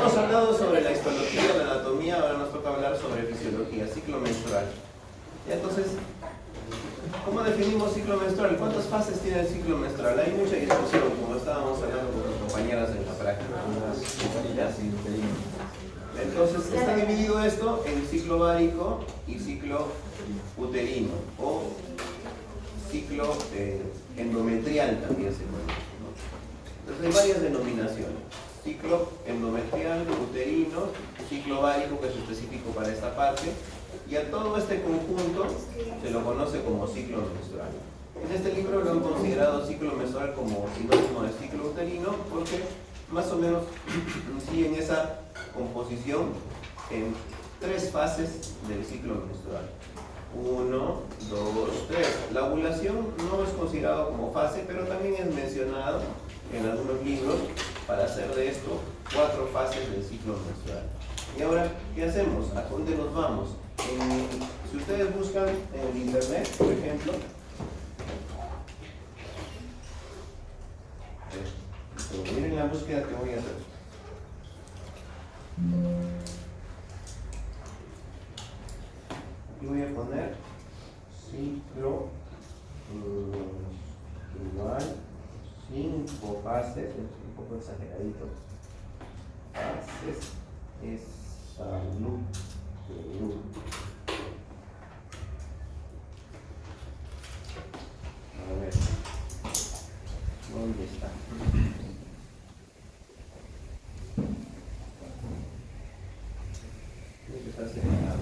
hemos hablado sobre la histología, la anatomía, ahora nos toca hablar sobre fisiología, ciclo menstrual. Y entonces, ¿cómo definimos ciclo menstrual? ¿Cuántas fases tiene el ciclo menstrual? Hay mucha discusión, como estábamos hablando con las compañeras en la práctica. Entonces, está dividido esto en ciclo ovárico y ciclo uterino, o ciclo endometrial también se conoce, ¿no? Entonces hay varias denominaciones: ciclo endometrial, uterino, ciclo ovárico, que es específico para esta parte, y a todo este conjunto se lo conoce como ciclo menstrual. En este libro lo han considerado ciclo menstrual como sinónimo de ciclo uterino, porque más o menos siguen esa composición en 3 fases del ciclo menstrual. 1, 2, 3. La ovulación no es considerado como fase, pero también es mencionado en algunos libros para hacer de esto 4 fases del ciclo menstrual. Y ahora, ¿qué hacemos? ¿A dónde nos vamos? Si ustedes buscan en el internet, por ejemplo, miren la búsqueda que voy a hacer. Aquí voy a poner ciclo menstrual, 5 fases, es un poco exageradito. Fases es salud. A ver, ¿dónde está? Tiene que estar separado.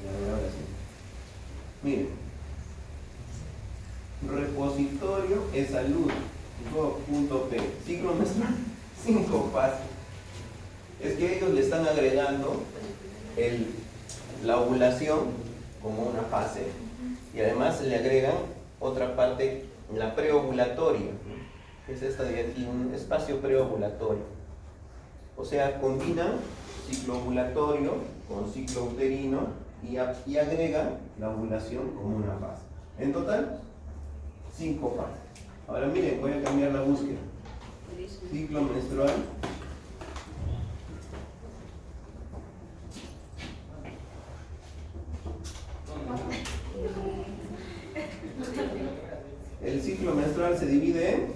Ahora sí. Miren, repositorio de salud gov.p, ciclo menstrual, 5 fases. Es que ellos le están agregando la ovulación como una fase, y además le agregan otra parte, la preovulatoria, que es esta de aquí, un espacio preovulatorio. O sea, combinan ciclo ovulatorio con ciclo uterino y agregan la ovulación como una fase. En total, 5 fases. Ahora miren, voy a cambiar la búsqueda. Ciclo menstrual. El ciclo menstrual se divide en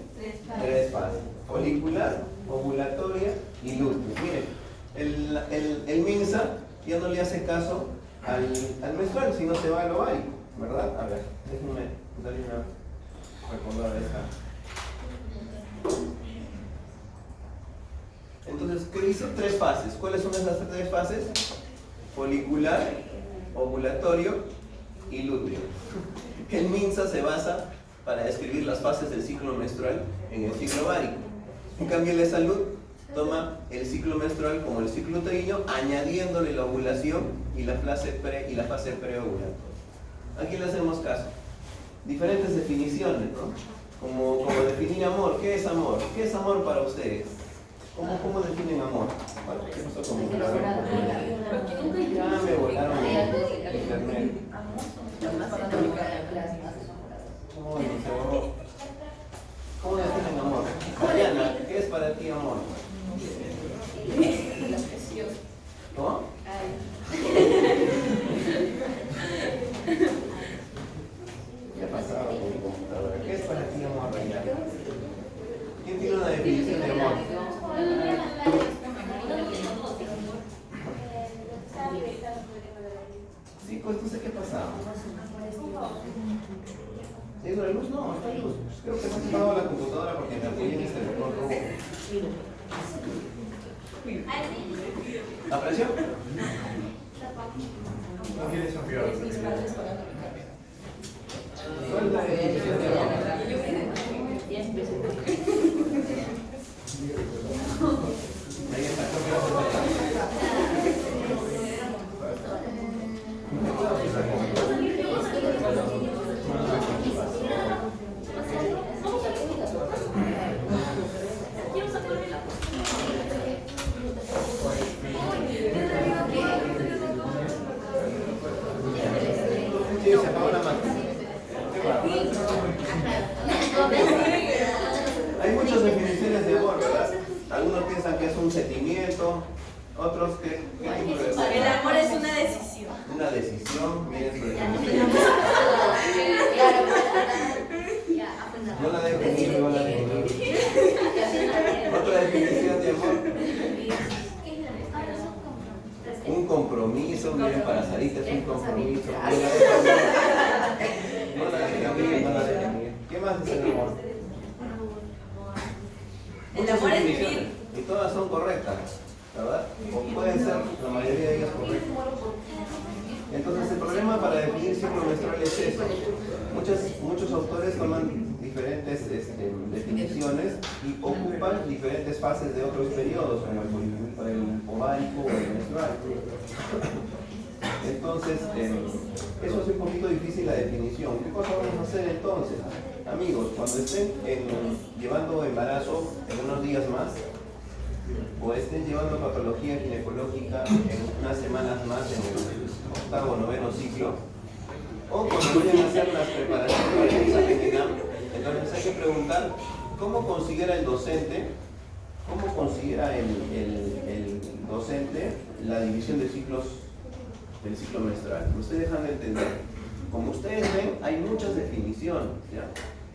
3 fases: folicular, ovulatoria y lútea. Miren, el MINSA ya no le hace caso al menstrual, sino se va al ovárico, ¿verdad? A ver, déjenme darle una recordada esta. Entonces, ¿qué dice? 3 fases. ¿Cuáles son esas 3 fases? Folicular, ovulatorio y lúteo. El MINSA se basa para describir las fases del ciclo menstrual en el ciclo ovárico. En cambio, la salud toma el ciclo menstrual como el ciclo uterino, añadiéndole la ovulación y la fase preovulatoria. Aquí le hacemos caso. Diferentes definiciones, ¿no? Como definir amor. ¿Qué es amor? ¿Qué es amor para ustedes? ¿Cómo definen amor? ¿Qué pasó con mi clase? Ya me volaron el internet. ¿Cómo definen amor? Mariana, ¿qué es para ti amor? ¿Cómo? ¿Qué ha pasado con mi computadora? ¿Qué es para ti amor, Mariana? ¿Quién tiene una definición de amor? Sí, pues no sé qué pasaba. ¿Se ha ido la luz? No, está luz. Creo que se ha apagado la computadora porque me apoyé en este botón rojo. ¿La presión? No quieres cambiar. ¿Cuál es la definición de amor? Ahí está. Sí, se apagó la máquina. un sentimiento, otros que... El amor es una decisión. Una decisión, miren, por ejemplo. Yo la definí, yo la definí. Otra definición de amor. Un compromiso, miren, para Sarita es un compromiso. No la definí, no la definí. ¿Qué más es el amor? El amor es vivir. Y todas son correctas, ¿verdad? O pueden ser la mayoría de ellas correctas. Entonces el problema para definir ciclo menstrual es eso. Muchos autores toman diferentes definiciones y ocupan diferentes fases de otros periodos, como el ovárico o el menstrual. Entonces, eso es un poquito difícil la definición. ¿Qué cosa vamos a hacer entonces? Amigos, cuando estén llevando embarazo en unos días más, o estén llevando patología ginecológica en unas semanas más en el octavo o noveno ciclo, o cuando vayan a hacer las preparaciones para el examen de ENAM, entonces hay que preguntar cómo considera el docente la división de ciclos del ciclo menstrual. Ustedes dejan de entender. Como ustedes ven, hay muchas definiciones, ¿ya?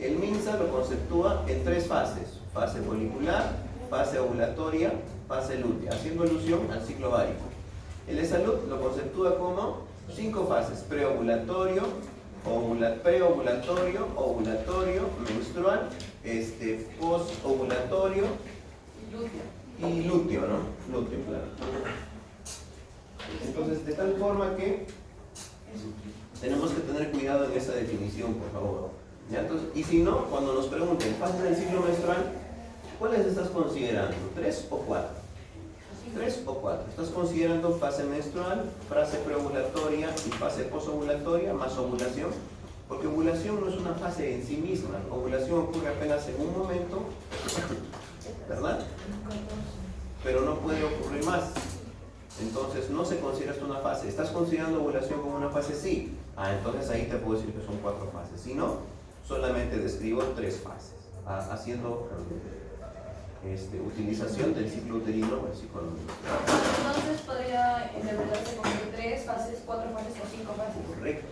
El MINSA lo conceptúa en 3 fases: fase folicular, fase ovulatoria, fase lútea, haciendo alusión al ciclo ovárico. El ESALUD lo conceptúa como 5 fases: preovulatorio, preovulatorio, ovulatorio, menstrual, posovulatorio y lúteo, ¿no? Lúteo, claro. Entonces, de tal forma que tenemos que tener cuidado en esa definición, por favor. ¿Ya? Entonces, y si no, cuando nos pregunten fases del ciclo menstrual, ¿cuáles estás considerando? ¿3 o 4? 3 o 4. Estás considerando fase menstrual, fase preovulatoria y fase posovulatoria más ovulación, porque ovulación no es una fase en sí misma. Ovulación ocurre apenas en un momento, ¿verdad? Pero no puede ocurrir más. Entonces no se considera esto una fase. ¿Estás considerando ovulación como una fase? Sí. Entonces ahí te puedo decir que son 4 fases. Si no, solamente describo 3 fases, haciendo utilización del ciclo uterino o el ciclo menstrual. Entonces podría interpretarse como 3 fases, 4 fases o 5 fases. Correcto.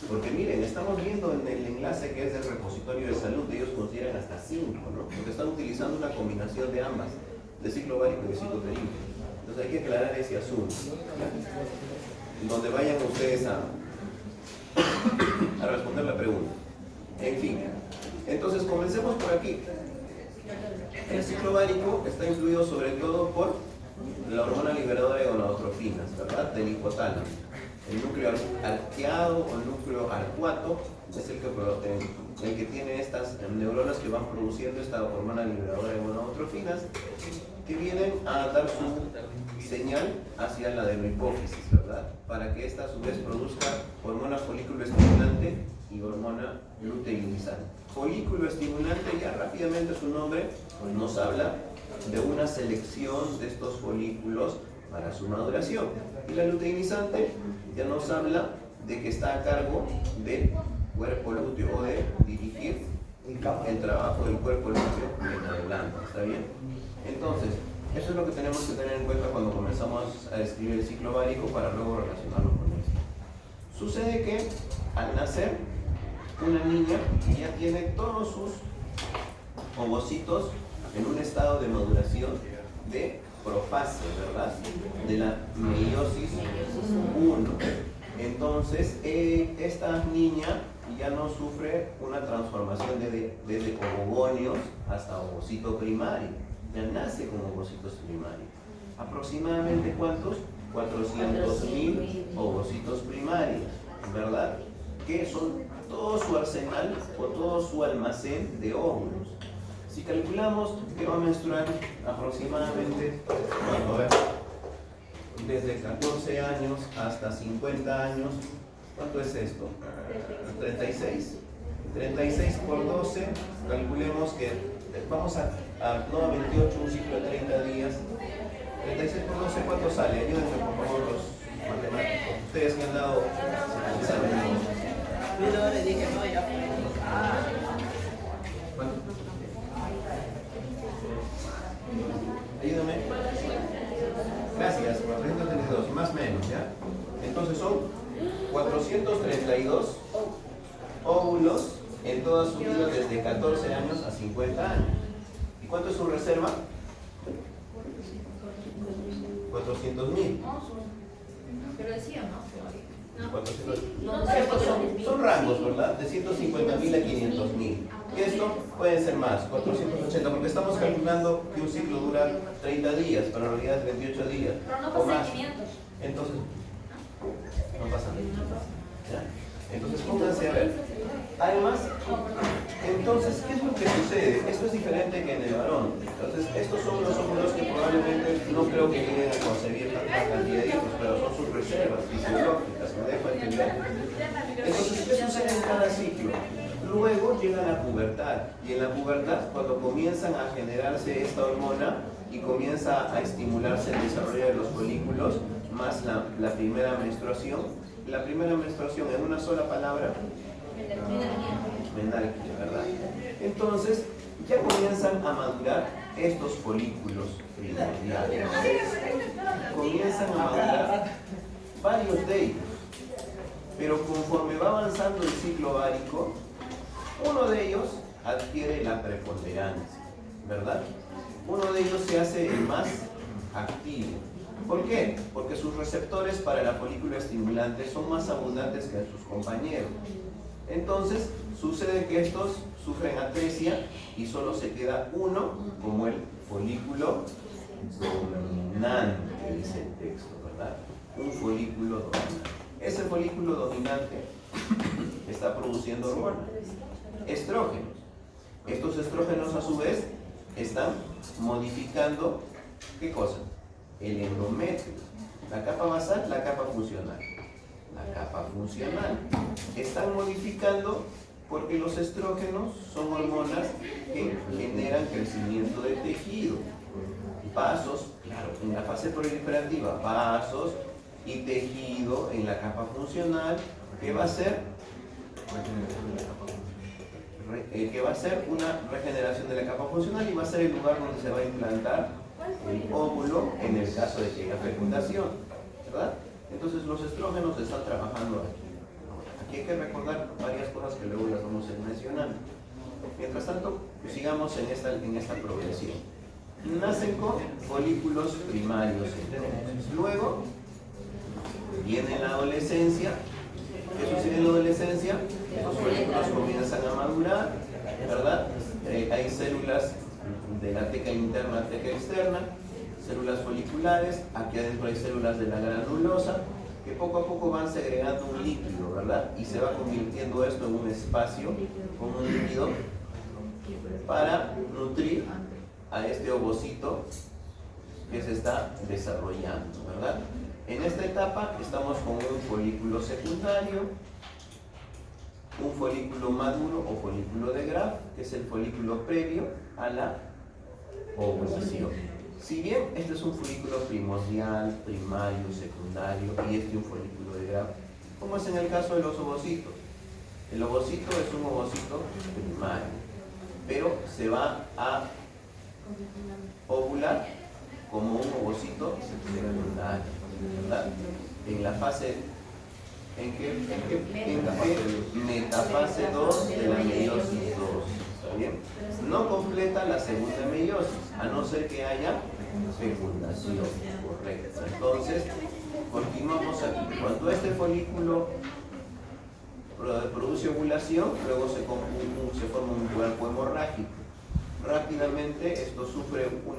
Porque miren, estamos viendo en el enlace que es del repositorio de salud, ellos consideran hasta 5, ¿no? Porque están utilizando una combinación de ambas, de ciclo ovárico y de ciclo uterino. Entonces hay que aclarar ese asunto, ¿ya? Donde vayan ustedes a responder la pregunta. En fin, entonces comencemos por aquí. El ciclo ovárico está influido sobre todo por la hormona liberadora de gonadotrofinas, ¿verdad? Del hipotálamo. El núcleo arqueado o núcleo arcuato es el que tiene estas neuronas que van produciendo esta hormona liberadora de gonadotrofinas, que vienen a dar su señal hacia la adenohipófisis, ¿verdad? Para que esta a su vez produzca hormona folículo estimulante y hormona luteinizante. Folículo estimulante, ya rápidamente su nombre nos habla de una selección de estos folículos para su maduración. Y la luteinizante ya nos habla de que está a cargo del cuerpo lúteo o de dirigir el trabajo del cuerpo lúteo en adelante. ¿Está bien? Entonces, eso es lo que tenemos que tener en cuenta cuando comenzamos a describir el ciclo ovárico para luego relacionarlo con esto. Sucede que al nacer, una niña ya tiene todos sus ovocitos en un estado de maduración de profase, ¿verdad? De la meiosis 1. Entonces, esta niña ya no sufre una transformación desde ovogonios hasta ovocito primario. Ya nace con ovocitos primarios. ¿Aproximadamente cuántos? 400.000 ovocitos primarios, ¿verdad? Que son todo su arsenal o todo su almacén de óvulos. Si calculamos que va a menstruar aproximadamente desde 14 años hasta 50 años, ¿cuánto es esto? 36. 36 por 12, calculemos que vamos a 28, un ciclo de 30 días. 36 por 12, ¿cuánto sale? Ayúdenme por favor los matemáticos. Ustedes que han dado examen. Yo le dije, no, ya fue. Ayúdame. Gracias, 432, más o menos, ¿ya? Entonces son 432 óvulos en toda su vida desde 14 años a 50 años. ¿Y cuánto es su reserva? 400.000. Pero decía, ¿no? 400. No sé, pues Son rangos, ¿verdad? De 150.000 a 500.000. Esto puede ser más, 480, porque estamos calculando que un ciclo dura 30 días, pero en realidad es 28 días. Pero no o pasa más. de 500. Entonces, no pasa nada. ¿Ya? Entonces, pónganse a ver. Además, entonces, ¿qué es lo que sucede? Esto es diferente que en el varón. Entonces, estos son los óvulos que probablemente no creo que lleguen a concebir tanta cantidad de hijos, pero son sus reservas fisiológicas, ¿me dejo entender? Entonces, ¿qué sucede en cada ciclo? Luego llegan a pubertad, y en la pubertad, cuando comienzan a generarse esta hormona y comienza a estimularse el desarrollo de los folículos, más la primera menstruación. La primera menstruación, en una sola palabra, menarquia, ¿verdad? Entonces, ya comienzan a madurar estos folículos primordiales. Comienzan a madurar varios de ellos. Pero conforme va avanzando el ciclo ovárico, uno de ellos adquiere la preponderancia, ¿verdad? Uno de ellos se hace el más activo. ¿Por qué? Porque sus receptores para la folícula estimulante son más abundantes que sus compañeros. Entonces, sucede que estos sufren atresia y solo se queda uno como el folículo dominante, dice el texto, ¿verdad? Un folículo dominante. Ese folículo dominante está produciendo hormonas, estrógenos. Estos estrógenos, a su vez, están modificando, ¿qué cosa? El endometrio, la capa basal, la capa funcional. La capa funcional. Están modificando porque los estrógenos son hormonas que generan crecimiento de tejido. Vasos, claro, en la fase proliferativa, vasos y tejido en la capa funcional, que va a ser una regeneración de la capa funcional y va a ser el lugar donde se va a implantar el óvulo en el caso de que haya fecundación, ¿verdad? Entonces los estrógenos están trabajando aquí. Aquí hay que recordar varias cosas que luego las vamos a ir mencionando. Mientras tanto, pues sigamos en esta progresión. Nacen con folículos primarios entonces. Luego viene la adolescencia. ¿Qué sucede en la adolescencia? Los folículos comienzan a madurar, ¿verdad? Hay células de la teca interna, teca externa, células foliculares, aquí adentro hay células de la granulosa, que poco a poco van segregando un líquido, ¿verdad? Y se va convirtiendo esto en un espacio con un líquido para nutrir a este ovocito que se está desarrollando, ¿verdad? En esta etapa estamos con un folículo secundario, un folículo maduro o folículo de Graf, que es el folículo previo a la ovulación. Si bien este es un folículo primordial, primario, secundario y este un folículo de Graf, como es en el caso de los ovocitos. El ovocito es un ovocito primario, pero se va a ovular como un ovocito secundario, ¿verdad? En la fase, ¿en qué metafase 2 de la meiosis 2? ¿Está bien? No completa la segunda meiosis, a no ser que haya fecundación, correcto. Entonces, continuamos aquí. Cuando este folículo produce ovulación, luego se forma un cuerpo hemorrágico. Rápidamente esto sufre un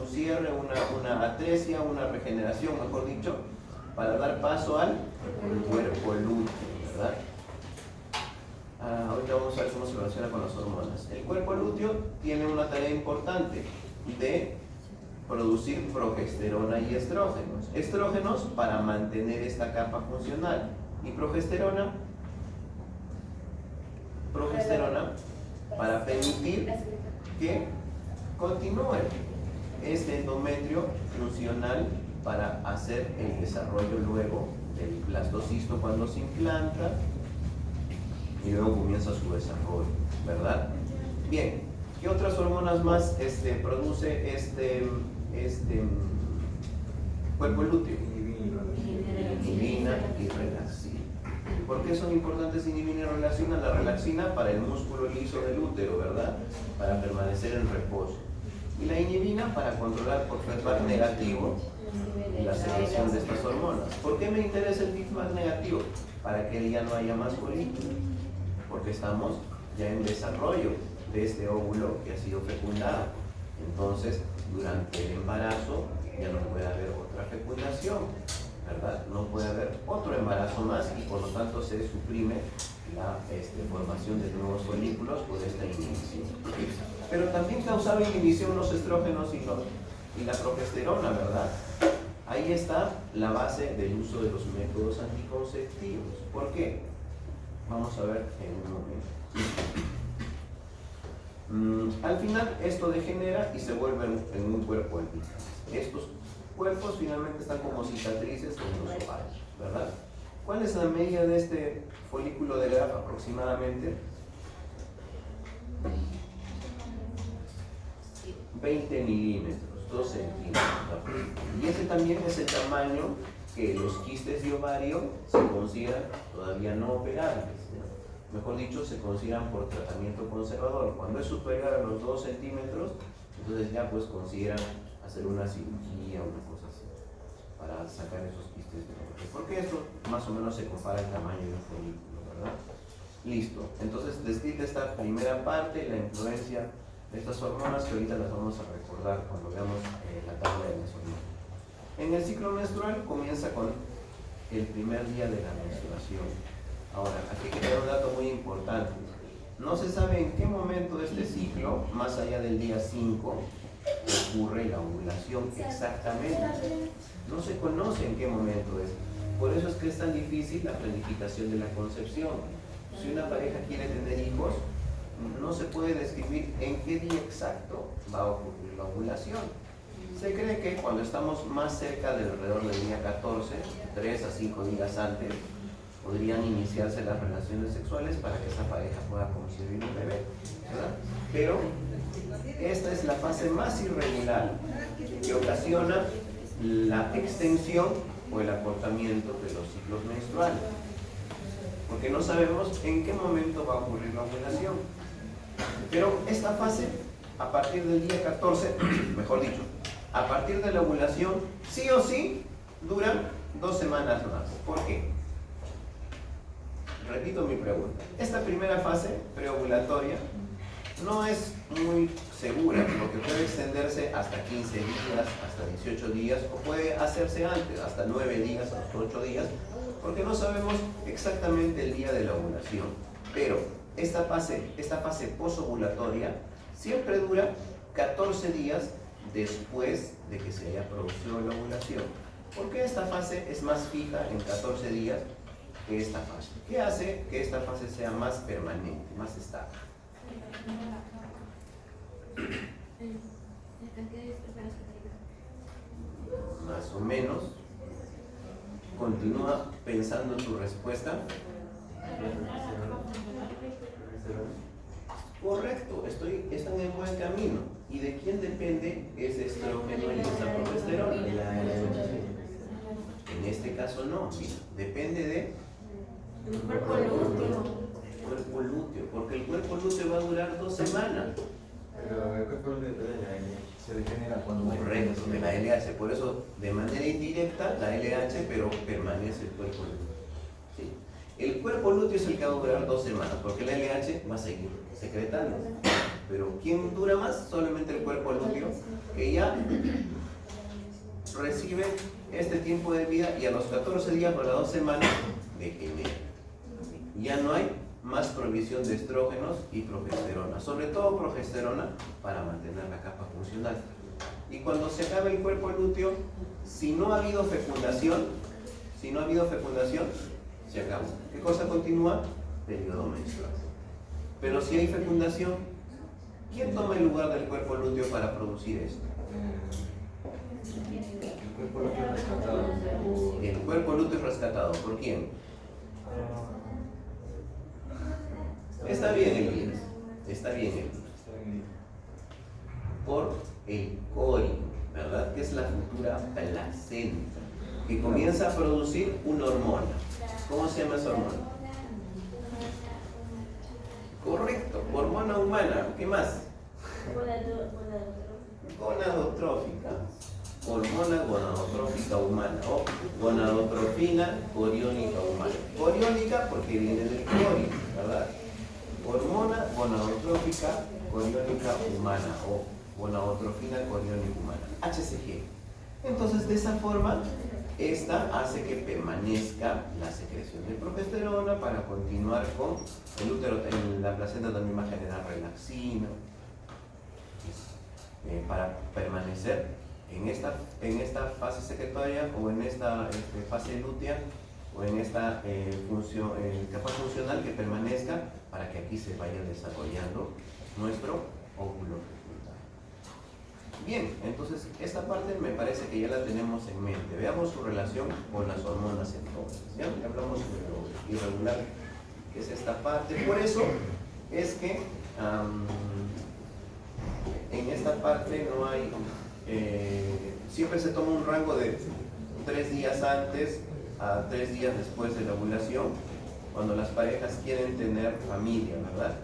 cierre, una atresia, una regeneración, mejor dicho, para dar paso al cuerpo lúteo, ¿verdad? Ahorita vamos a ver cómo se relaciona con las hormonas. El cuerpo lúteo tiene una tarea importante de producir progesterona y estrógenos. Estrógenos para mantener esta capa funcional y progesterona para permitir que continúe este endometrio funcional para hacer el desarrollo luego del blastocisto cuando se implanta y luego comienza su desarrollo, ¿verdad? Bien, ¿qué otras hormonas más produce Cuerpo lúteo. Inhibina y relaxina. ¿Por qué son importantes inhibina y relaxina? La relaxina para el músculo liso del útero, ¿verdad? Para permanecer en reposo. Y la inhibina para controlar por feedback negativo la secreción de estas hormonas. ¿Por qué me interesa el feedback negativo? Para que ya no haya más folículos. Porque estamos ya en desarrollo de este óvulo que ha sido fecundado. Entonces, durante el embarazo ya no puede haber otra fecundación, ¿verdad? No puede haber otro embarazo más y por lo tanto se suprime la formación de nuevos folículos por esta inhibición. Pero también causaba inhibición los estrógenos y la progesterona, ¿verdad? Ahí está la base del uso de los métodos anticonceptivos. ¿Por qué? Vamos a ver en un momento. Al final esto degenera y se vuelve en un cuerpo albino. Estos cuerpos finalmente están como cicatrices en los ovarios, ¿verdad? ¿Cuál es la medida de este folículo de Graf aproximadamente? 20 milímetros, 2 centímetros. Y ese también es el tamaño que los quistes de ovario se consideran todavía no operables, ¿no? Mejor dicho, se consideran por tratamiento conservador. Cuando es superior a los 2 centímetros, entonces ya pues consideran hacer una cirugía o una cosa así para sacar esos quistes de ovario. Porque esto más o menos se compara el tamaño de un folículo, ¿verdad? Listo. Entonces, descrita esta primera parte, la influencia de estas hormonas que ahorita las vamos a recordar cuando veamos la tabla de las hormonas. En el ciclo menstrual comienza con el primer día de la menstruación. Ahora, aquí hay que tener un dato muy importante. No se sabe en qué momento de este ciclo, más allá del día 5, ocurre la ovulación exactamente. No se conoce en qué momento es. Por eso es que es tan difícil la planificación de la concepción. Si una pareja quiere tener hijos, no se puede describir en qué día exacto va a ocurrir la ovulación. Se cree que cuando estamos más cerca del alrededor del día 14, 3 a 5 días antes, podrían iniciarse las relaciones sexuales para que esa pareja pueda concebir un bebé, ¿verdad? Pero esta es la fase más irregular que ocasiona la extensión o el acortamiento de los ciclos menstruales, porque no sabemos en qué momento va a ocurrir la ovulación. Pero esta fase, a partir del día 14, mejor dicho, a partir de la ovulación, sí o sí, dura 2 semanas más. ¿Por qué? Repito mi pregunta. Esta primera fase preovulatoria no es muy segura, porque puede extenderse hasta 15 días, hasta 18 días, o puede hacerse antes, hasta 9 días, hasta 8 días, porque no sabemos exactamente el día de la ovulación. Pero esta fase posovulatoria siempre dura 14 días después de que se haya producido la ovulación. ¿Por qué esta fase es más fija en 14 días que esta fase? ¿Qué hace que esta fase sea más permanente, más estable? Más o menos. Continúa pensando en tu respuesta. Correcto, están en buen camino. ¿Y de quién depende ese estrógeno y esa progesterona? En este caso no, depende de Cuerpo lúteo. cuerpo lúteo, porque el cuerpo lúteo va a durar 2 semanas. Pero el cuerpo lúteo se degenera cuando... Correcto, de la LH, por eso de manera indirecta la LH, pero permanece el cuerpo lúteo. ¿Sí? El cuerpo lúteo es el que va a durar 2 semanas, porque la LH va a seguir secretando. Pero ¿quién dura más? Solamente el cuerpo lúteo, que ya recibe este tiempo de vida y a los 14 días o a las 2 semanas degenera. Ya no hay más provisión de estrógenos y progesterona, sobre todo progesterona para mantener la capa funcional. Y cuando se acabe el cuerpo lúteo, si no ha habido fecundación, se acabó. ¿Qué cosa continúa? Periodo menstrual. Pero si hay fecundación, ¿quién toma el lugar del cuerpo lúteo para producir esto? El cuerpo lúteo rescatado. El cuerpo lúteo es rescatado. ¿Por quién? Está bien, Elías. Está bien, Elías. Por el cólico, ¿verdad? ¿Qué es la futura placenta, que comienza a producir una hormona. ¿Cómo se llama esa hormona? Correcto, hormona humana. ¿Qué más? Gonadotrófica. Hormona gonadotrófica humana o gonadotrofina coriónica humana. Coriónica porque viene del corio, ¿verdad? Hormona gonadotrófica coriónica humana o gonadotrofina coriónica humana, HCG. Entonces, de esa forma, esta hace que permanezca la secreción de progesterona para continuar con el útero. En la placenta también va a generar relaxina, para permanecer en esta fase secretoria o en esta fase lútea o en esta capa funcional, que permanezca para que aquí se vaya desarrollando nuestro óvulo fecundado. Bien, entonces esta parte me parece que ya la tenemos en mente. Veamos su relación con las hormonas entonces. Ya hablamos sobre lo irregular, que es esta parte. Por eso es que en esta parte no hay, siempre se toma un rango de 3 días antes a 3 días después de la ovulación, cuando las parejas quieren tener familia, ¿verdad?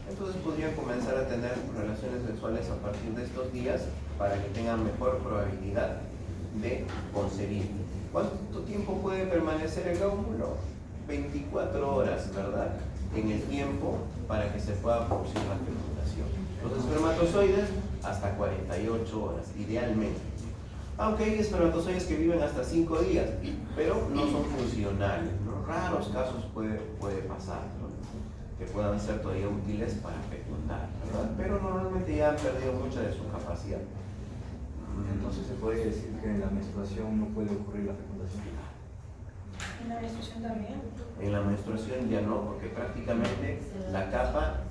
Entonces podrían comenzar a tener relaciones sexuales a partir de estos días para que tengan mejor probabilidad de concebir. ¿Cuánto tiempo puede permanecer el óvulo? 24 horas, ¿verdad? En el tiempo para que se pueda producir la fecundación. Los espermatozoides hasta 48 horas, idealmente. Aunque hay espermatozoides que viven hasta 5 días, pero no son funcionales, ¿no? Raros casos puede pasar, ¿no? Que puedan ser todavía útiles para fecundar, ¿verdad? Pero normalmente ya han perdido mucha de su capacidad. Entonces se puede decir que en la menstruación no puede ocurrir la fecundación. ¿En la menstruación también? En la menstruación ya no, porque prácticamente la capa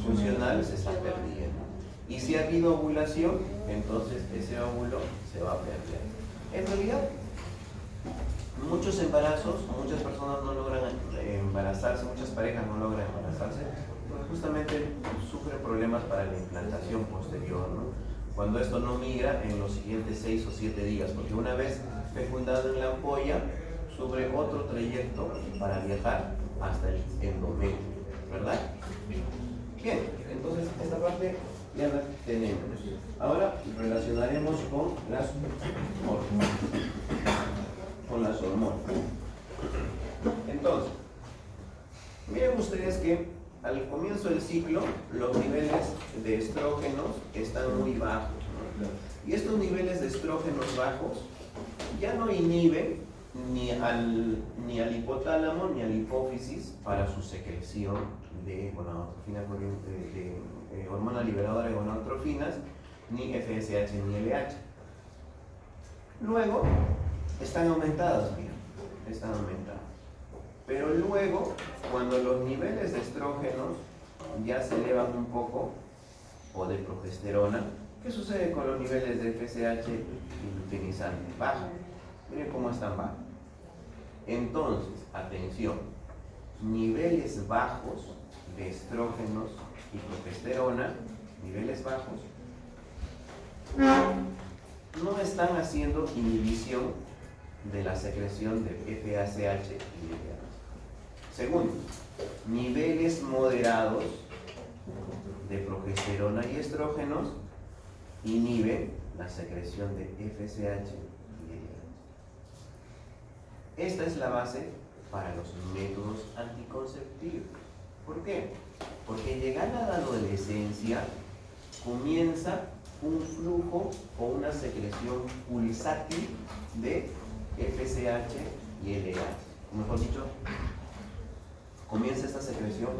funcional se está perdiendo. Y si ha habido ovulación, entonces ese óvulo se va a perder. En realidad, muchos embarazos, muchas personas no logran embarazarse, muchas parejas no logran embarazarse, porque justamente sufren problemas para la implantación posterior, ¿no? Cuando esto no migra en los siguientes 6 o 7 días, porque una vez fecundado en la ampolla, sufre otro trayecto para viajar hasta el endometrio, ¿verdad? Bien, entonces esta parte ya la tenemos. Ahora relacionaremos con las hormonas. Entonces, miren ustedes que al comienzo del ciclo los niveles de estrógenos están muy bajos, ¿no? Y estos niveles de estrógenos bajos ya no inhiben ni al hipotálamo ni a la hipófisis para su secreción de gonadotrofina, de hormona liberadora de gonadotrofinas, ni FSH ni LH. Luego están aumentadas, mira, están aumentadas. Pero luego, cuando los niveles de estrógenos ya se elevan un poco, o de progesterona, ¿qué sucede con los niveles de FSH y luteinizante? Bajan. Miren cómo están bajos. Entonces, atención, niveles bajos de estrógenos y progesterona, niveles bajos, no están haciendo inhibición de la secreción de FSH y LH. Segundo, niveles moderados de progesterona y estrógenos inhiben la secreción de FSH y LH. Esta es la base para los métodos anticonceptivos. ¿Por qué? Porque llegada a la adolescencia comienza un flujo o una secreción pulsátil de FSH y LH. Mejor dicho, comienza esta secreción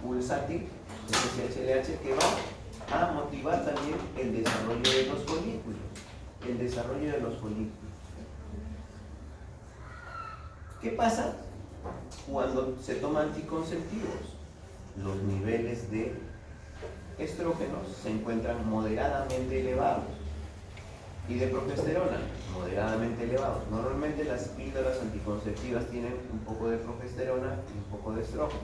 pulsátil de FSH y LH que va a motivar también el desarrollo de los folículos. El desarrollo de los folículos. ¿Qué pasa cuando se toman anticonceptivos? Los niveles de estrógenos se encuentran moderadamente elevados y de progesterona moderadamente elevados. Normalmente las píldoras anticonceptivas tienen un poco de progesterona y un poco de estrógeno.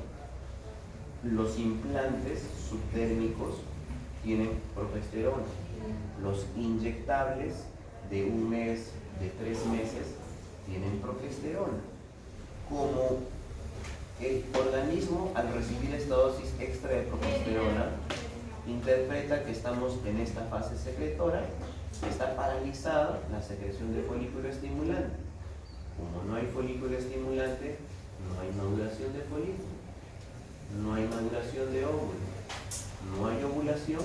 Los implantes subtérmicos tienen progesterona. Los inyectables de 1 mes, de 3 meses, tienen progesterona. Como el organismo, al recibir esta dosis extra de progesterona, interpreta que estamos en esta fase secretora, está paralizada la secreción de folículo estimulante. Como no hay folículo estimulante, no hay maduración de folículo, no hay maduración de óvulo, no hay ovulación,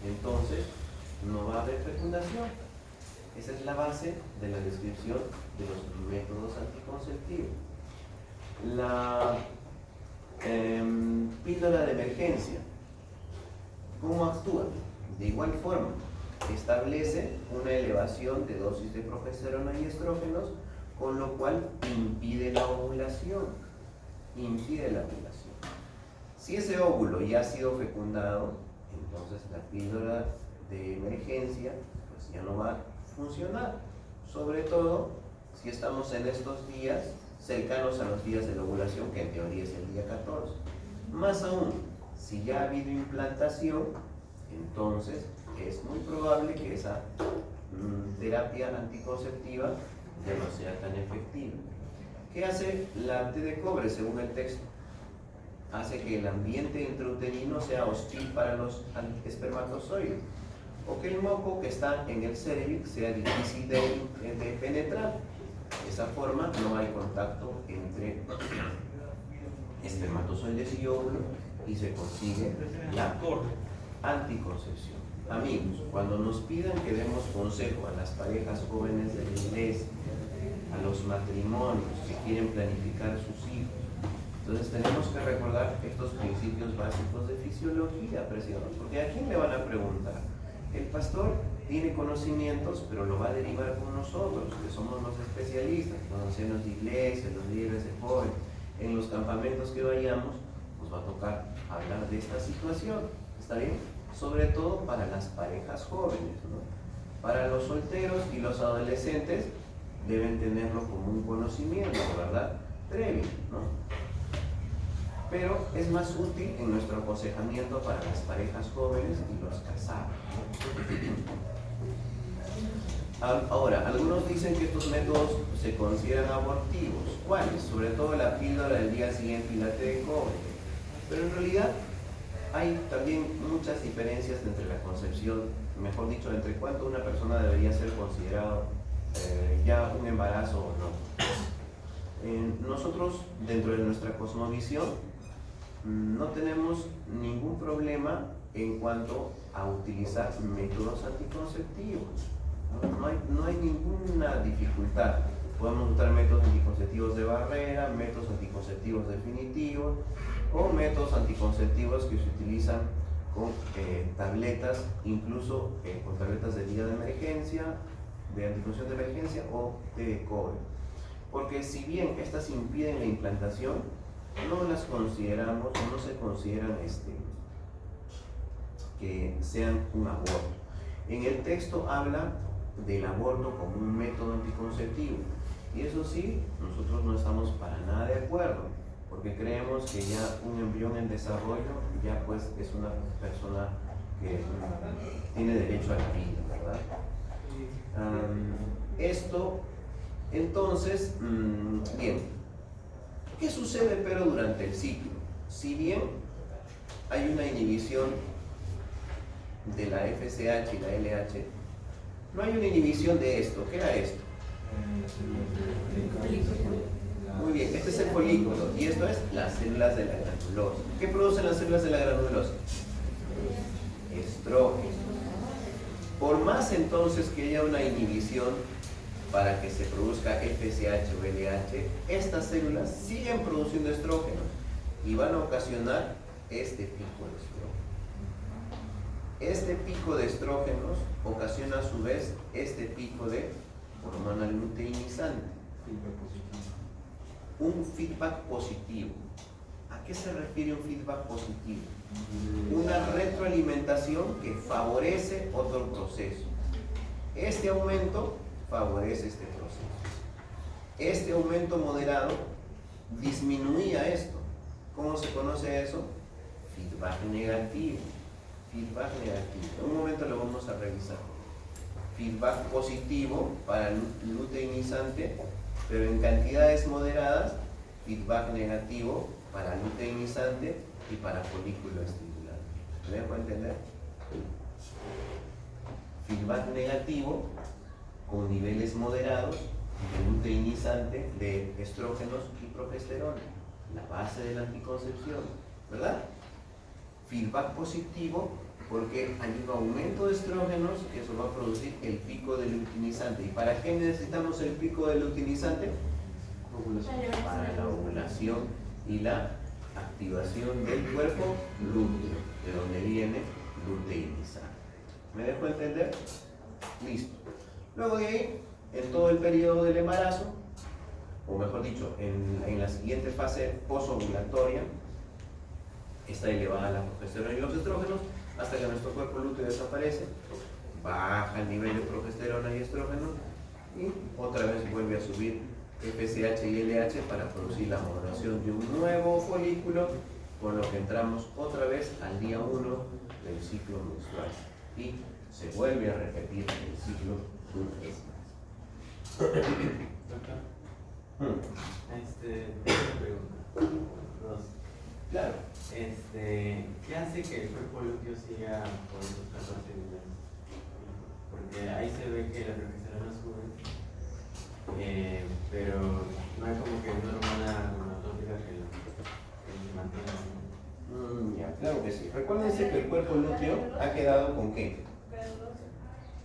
entonces no va a haber fecundación. Esa es la base de la descripción de los métodos anticonceptivos. La píldora de emergencia, ¿cómo actúa? De igual forma, establece una elevación de dosis de progesterona y estrógenos, con lo cual impide la ovulación. Impide la ovulación. Si ese óvulo ya ha sido fecundado, entonces la píldora de emergencia pues ya no va a funcionar. Sobre todo si estamos en estos días cercanos a los días de la ovulación, que en teoría es el día 14. Más aún, si ya ha habido implantación, entonces es muy probable que esa terapia anticonceptiva ya no sea tan efectiva. ¿Qué hace la T de cobre según el texto? Hace que el ambiente intrauterino sea hostil para los espermatozoides, o que el moco que está en el cérvix sea difícil de penetrar. De esa forma no hay contacto entre espermatozoides y óvulos y se consigue la anticoncepción. Amigos, cuando nos pidan que demos consejo a las parejas jóvenes de la iglesia, a los matrimonios que quieren planificar a sus hijos, entonces tenemos que recordar estos principios básicos de fisiología, preciosos, porque ¿a quién le van a preguntar? El pastor tiene conocimientos, pero lo va a derivar con nosotros, que somos los especialistas, los ancianos de iglesia, los líderes de jóvenes. En los campamentos que vayamos, nos va a tocar hablar de esta situación, ¿está bien? Sobre todo para las parejas jóvenes, ¿no? Para los solteros y los adolescentes deben tenerlo como un conocimiento, ¿verdad? Previo, ¿no? Pero es más útil en nuestro aconsejamiento para las parejas jóvenes y los casados. Ahora, algunos dicen que estos métodos se consideran abortivos. ¿Cuáles? Sobre todo la píldora del día siguiente y la T de cobre. Pero en realidad hay también muchas diferencias entre la concepción, mejor dicho, entre cuánto una persona debería ser considerado ya un embarazo o no. Nosotros, dentro de nuestra cosmovisión, no tenemos ningún problema en cuanto a utilizar métodos anticonceptivos. No hay ninguna dificultad. Podemos usar métodos anticonceptivos de barrera, métodos anticonceptivos definitivos o métodos anticonceptivos que se utilizan con tabletas, incluso con tabletas de vía de emergencia, de anticoncepción de emergencia o de cobre. Porque si bien estas impiden la implantación, no las consideramos o no se consideran que sean un aborto. En el texto habla del aborto como un método anticonceptivo, y eso sí, nosotros no estamos para nada de acuerdo, porque creemos que ya un embrión en desarrollo ya pues es una persona que tiene derecho a la vida, ¿verdad? Esto, entonces, bien, ¿qué sucede pero durante el ciclo? Si bien hay una inhibición de la FSH y la LH, no hay una inhibición de esto. ¿Qué era esto? Muy bien, este es el folículo y esto es las células de la granulosa. ¿Qué producen las células de la granulosa? Estrógeno. Por más entonces que haya una inhibición para que se produzca FSH o LH, estas células siguen produciendo estrógenos y van a ocasionar este pico de estrógenos. Este pico de estrógenos ocasiona a su vez este pico de hormona luteinizante. Un feedback positivo. ¿A qué se refiere un feedback positivo? Una retroalimentación que favorece otro proceso. Este aumento favorece este proceso. Este aumento moderado disminuía esto. ¿Cómo se conoce eso? Feedback negativo. Feedback negativo. En un momento lo vamos a revisar. feedback positivo para luteinizante, pero en cantidades moderadas, feedback negativo para luteinizante y para folículo estimulante. ¿Me dejo entender? Feedback negativo con niveles moderados de luteinizante, de estrógenos y progesterona, la base de la anticoncepción, ¿verdad? Feedback positivo porque hay un aumento de estrógenos que eso va a producir el pico de luteinizante. ¿Y para qué necesitamos el pico de luteinizante? Para la ovulación y la activación del cuerpo lúteo, de donde viene luteinizante. ¿Me dejo entender? Listo. Luego de ahí, en todo el periodo del embarazo, o mejor dicho, en la siguiente fase posovulatoria, está elevada la progesterona y los estrógenos hasta que nuestro cuerpo lúteo desaparece, baja el nivel de progesterona y estrógeno y otra vez vuelve a subir FSH y LH para producir la maduración de un nuevo folículo, con lo que entramos otra vez al día 1 del ciclo menstrual y se vuelve a repetir el ciclo Doctor, una pregunta. Dos. Claro. ¿Qué hace que el cuerpo lúteo siga por esos 14 días? Porque ahí se ve que la progesterona sube, pero no hay como que una hormona gonatópica que se mantenga. Ya, claro que sí. Recuérdense que el cuerpo lúteo ha quedado con ¿qué?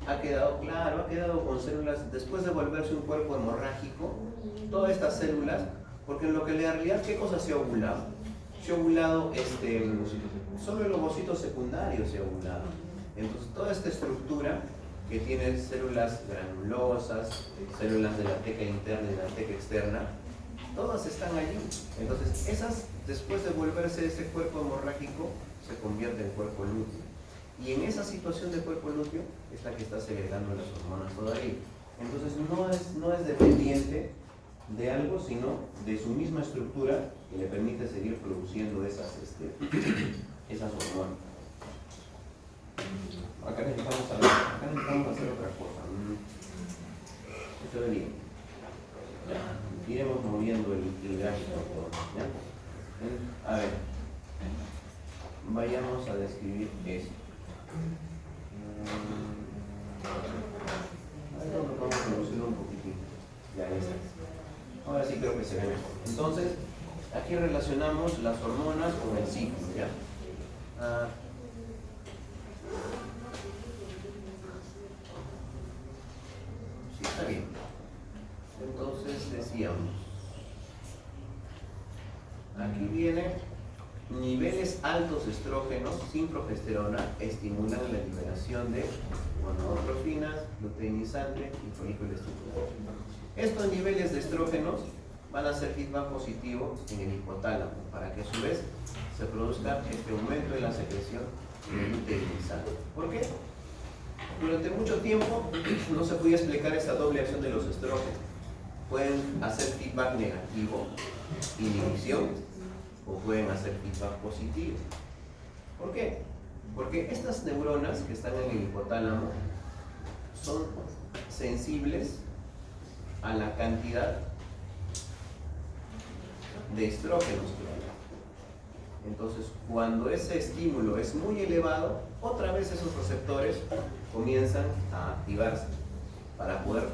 Ha quedado con células, después de volverse un cuerpo hemorrágico, todas estas células, porque en lo que en realidad, ¿qué cosa se ha ovulado? Se ha ovulado, solo el ovocito secundario se ha ovulado. Entonces, toda esta estructura que tiene células granulosas, células de la teca interna y de la teca externa, todas están allí. Entonces, esas, después de volverse ese cuerpo hemorrágico, se convierte en cuerpo lúteo. Y en esa situación de cuerpo lúteo es la que está segregando las hormonas todavía. Entonces no es dependiente de algo, sino de su misma estructura que le permite seguir produciendo esas hormonas. Acá necesitamos hacer otra cosa. Esto ve bien. Ya. Iremos moviendo el gráfico. ¿Ya? A ver. Vayamos a describir esto. Vamos a reducirlo un poquitín. Ya está. Ahora sí creo que se ve mejor. Entonces, aquí relacionamos las hormonas con el ciclo, ¿ya? Sí, está bien. Entonces decíamos, aquí viene niveles altos de estrógenos sin progesterona estimulan la liberación de gonadotrofinas, luteinizante y folículo estimulante. Estos niveles de estrógenos van a hacer feedback positivo en el hipotálamo para que a su vez se produzca este aumento de la secreción de luteinizante. ¿Por qué? Durante mucho tiempo no se podía explicar esta doble acción de los estrógenos. Pueden hacer feedback negativo, inhibición, o pueden hacer feedback positivo. ¿Por qué? Porque estas neuronas que están en el hipotálamo son sensibles a la cantidad de estrógenos que hay. Entonces, cuando ese estímulo es muy elevado, otra vez esos receptores comienzan a activarse para poder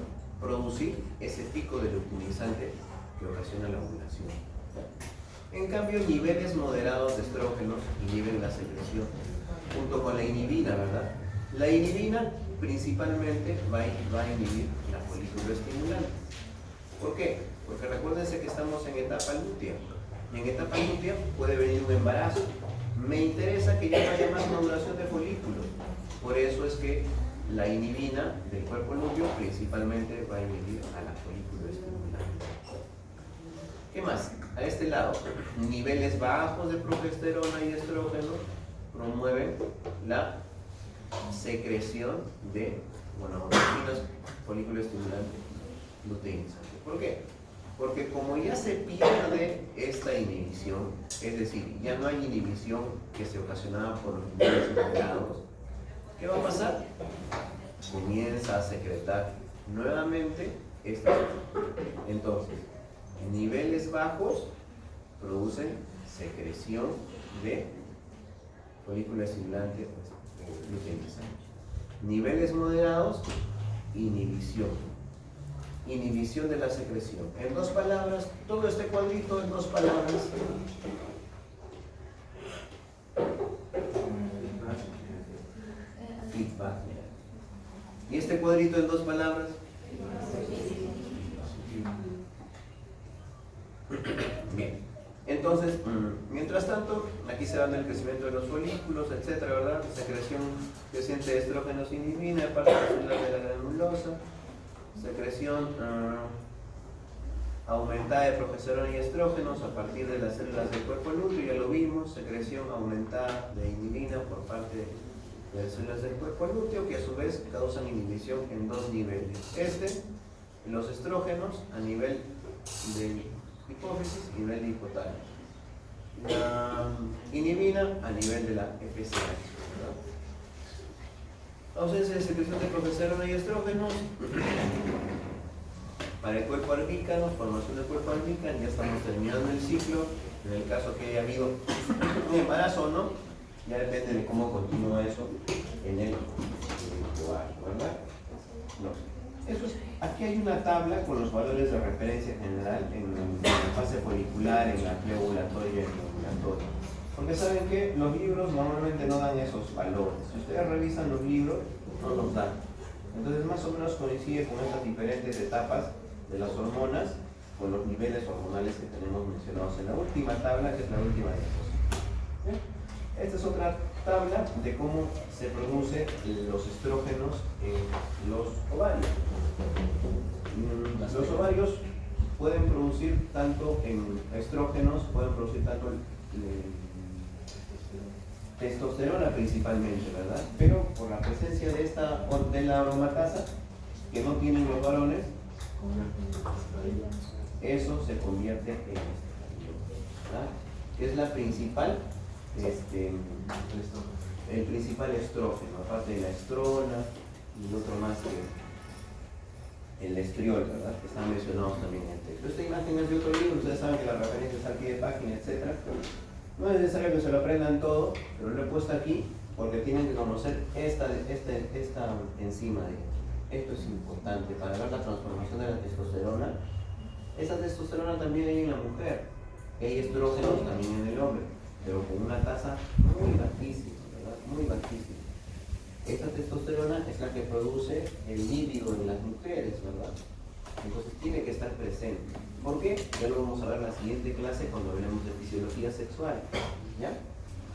producir ese pico de luteinizante que ocasiona la ovulación. En cambio, niveles moderados de estrógenos inhiben la secreción, junto con la inhibina, ¿verdad? La inhibina principalmente va a inhibir la folículo estimulante. ¿Por qué? Porque recuérdense que estamos en etapa lútea. Y en etapa lútea puede venir un embarazo. Me interesa que ya no haya más maduración de folículos. Por eso es que la inhibina del cuerpo lúteo principalmente va a inhibir a la folículo estimulante. ¿Qué más? A este lado, niveles bajos de progesterona y estrógeno promueven la secreción de gonadotrofinas, folículo estimulante, luteinizante. ¿Por qué? Porque como ya se pierde esta inhibición, es decir, ya no hay inhibición que se ocasionaba por los niveles moderados, ¿qué va a pasar? comienza a secretar nuevamente estrógeno. Entonces, en niveles bajos producen secreción de folículo estimulante luteinizante. Niveles moderados, inhibición. Inhibición de la secreción. En dos palabras, todo este cuadrito en dos palabras. Feedback. Y este cuadrito en dos palabras. Bien. Entonces, mientras tanto, aquí se dan el crecimiento de los folículos, etcétera, ¿verdad? Secreción creciente de estrógenos inhibina de parte celular de la granulosa. Secreción aumentada de progesterona y estrógenos a partir de las células del cuerpo lúteo, ya lo vimos. Secreción aumentada de inhibina por parte de las células del cuerpo lúteo, que a su vez causan inhibición en dos niveles. Los estrógenos a nivel de hipófisis y nivel de hipotálamo. La inhibina a nivel de la FSH. Ausencia de secreción de progesterona y estrógenos. Para el cuerpo albícano, formación del cuerpo albícano, ya estamos terminando el ciclo. En el caso que haya habido un embarazo o no, ya depende de cómo continúa eso en el ovario, ¿verdad? No. Aquí hay una tabla con los valores de referencia general en la fase folicular, en la preovulatoria y en la ovulatoria. Porque saben que los libros normalmente no dan esos valores. Si ustedes revisan los libros, no los dan. Entonces más o menos coincide con estas diferentes etapas de las hormonas, con los niveles hormonales que tenemos mencionados en la última tabla, que es la última diapositiva. Esta es otra tabla de cómo se producen los estrógenos en los ovarios. Los ovarios pueden producir tanto en estrógenos, pueden producir tanto testosterona principalmente, ¿verdad? Pero por la presencia de la aromatasa que no tienen los varones, eso se convierte en estradiol, ¿verdad? Es la principal, el principal estrógeno, aparte de la estrona y otro más que el estriol, ¿verdad? Que están mencionados también en el texto. Esta imagen es de otro libro, ustedes saben que la referencia está aquí de página, etc. No es necesario que se lo aprendan todo, pero lo he puesto aquí porque tienen que conocer esta enzima de hecho. Esto es importante para ver la transformación de la testosterona. Esa testosterona también hay en la mujer, hay estrógenos también en el hombre, pero con una tasa muy bajísima, ¿verdad? Muy bajísima. Esta testosterona es la que produce el líbido en las mujeres, ¿verdad? Entonces tiene que estar presente. ¿Por qué? Ya lo vamos a ver en la siguiente clase cuando hablemos de fisiología sexual, ¿ya?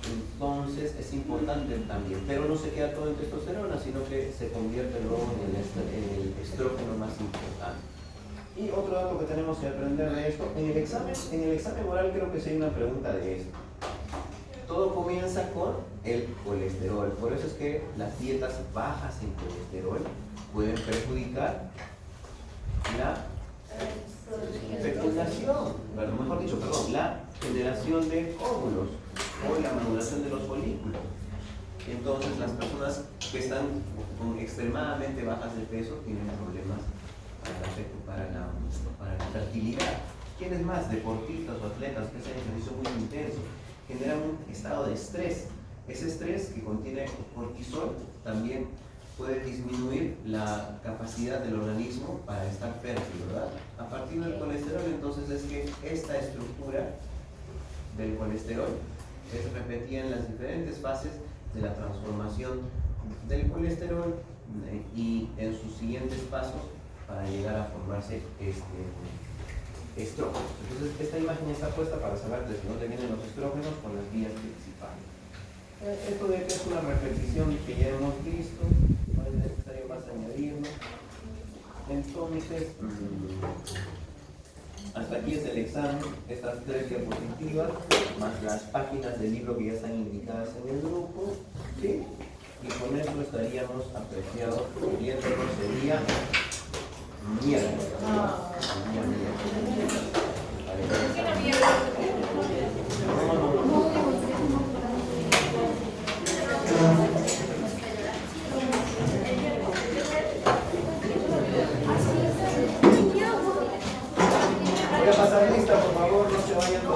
Entonces es importante también, pero no se queda todo en testosterona, sino que se convierte luego en el estrógeno más importante. Y otro dato que tenemos que aprender de esto, en el examen oral creo que sí hay una pregunta de esto. Todo comienza con el colesterol, por eso es que las dietas bajas en colesterol pueden perjudicar la fecundación, mejor dicho, la generación de óvulos o la maduración de los folículos. Entonces las personas que están con extremadamente bajas de peso tienen problemas para la fertilidad. ¿Quiénes más? Deportistas o atletas que hacen ejercicio muy intenso generan un estado de estrés. Ese estrés que contiene cortisol también puede disminuir la capacidad del organismo para estar fértil, ¿verdad? A partir del colesterol, entonces, es que esta estructura del colesterol es repetida en las diferentes fases de la transformación del colesterol y en sus siguientes pasos para llegar a formarse estrógenos. Entonces, esta imagen está puesta para saber desde dónde vienen los estrógenos con las vías principales. Esto de que es una repetición que ya hemos visto, no es necesario más añadirlo. Entonces, hasta aquí es el examen, estas 3 diapositivas, más las páginas del libro que ya están indicadas en el grupo, ¿sí? Y con eso estaríamos apreciados viéndonos el día miércoles. Voy a pasar lista, por favor, no se vayan